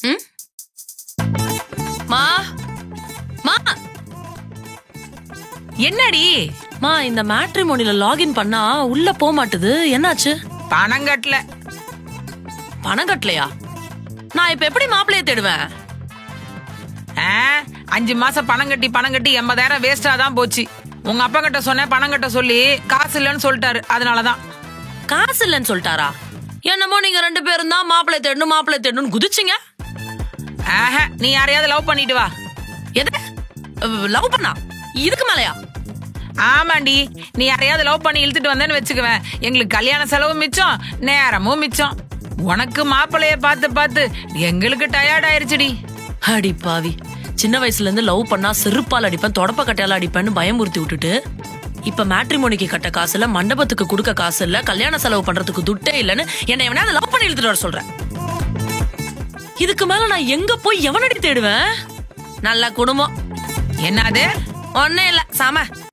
ம்? மா மா என்னடி? மா இந்த மேட்ரிமோனில லாகின் பண்ணா உள்ள போக மாட்டுது, என்னாச்சு? பணம் கட்டல. பணம் கட்டலையா? நான் இப்ப எப்படி மாப்பிளைய தேடுவேன்? 5 மாசம் பணம் கட்டி 80,000 வேஸ்டா தான் போச்சு. உங்க அப்பா கிட்ட சொன்ன பணம் கட்ட சொல்லி காசு இல்லன்னு சொல்லிட்டாரு. அதனாலதான். காசு இல்லன்னு சொல்லிட்டாரா? என்னமோ நீங்க 2 பேரும் தான் மாப்பிளைய தேடணும் குதிச்சிங்க. நீ யாரையாவது லவ் பண்ணிட்டு வா. எது லவ் பண்ணா? இதுக்கு மேலயா? ஆமாண்டி, நீ யாரையாவது லவ் பண்ணி இழுத்துட்டு வந்தேன்னு வச்சுக்குவேன், எங்களுக்கு கல்யாண செலவு மிச்சம், நேரமும் மிச்சம். உனக்கு மாப்பிளைய பார்த்து பார்த்து எங்களுக்கு டயர்ட் ஆயிருச்சுடி. அடி பாவி, சின்ன வயசுல இருந்து லவ் பண்ணா செருப்பால் அடிப்பேன், தொடப்ப கட்டையால அடிப்பேன்னு பயமுறுத்தி விட்டுட்டு இப்ப மேட்ரிமோனிக்கு கட்ட காசு இல்ல, மண்டபத்துக்கு கொடுக்க காசு இல்ல, கல்யாண செலவு பண்றதுக்கு துட்டே இல்லன்னு என்ன எவனா லவ் பண்ணி இழுத்துட்டு வர சொல்றேன். இதுக்கு மேல நான் எங்க போய் எவனடி தேடுவேன்? நல்ல குடும்பம். என்னது? ஒன்னே இல்ல சாம.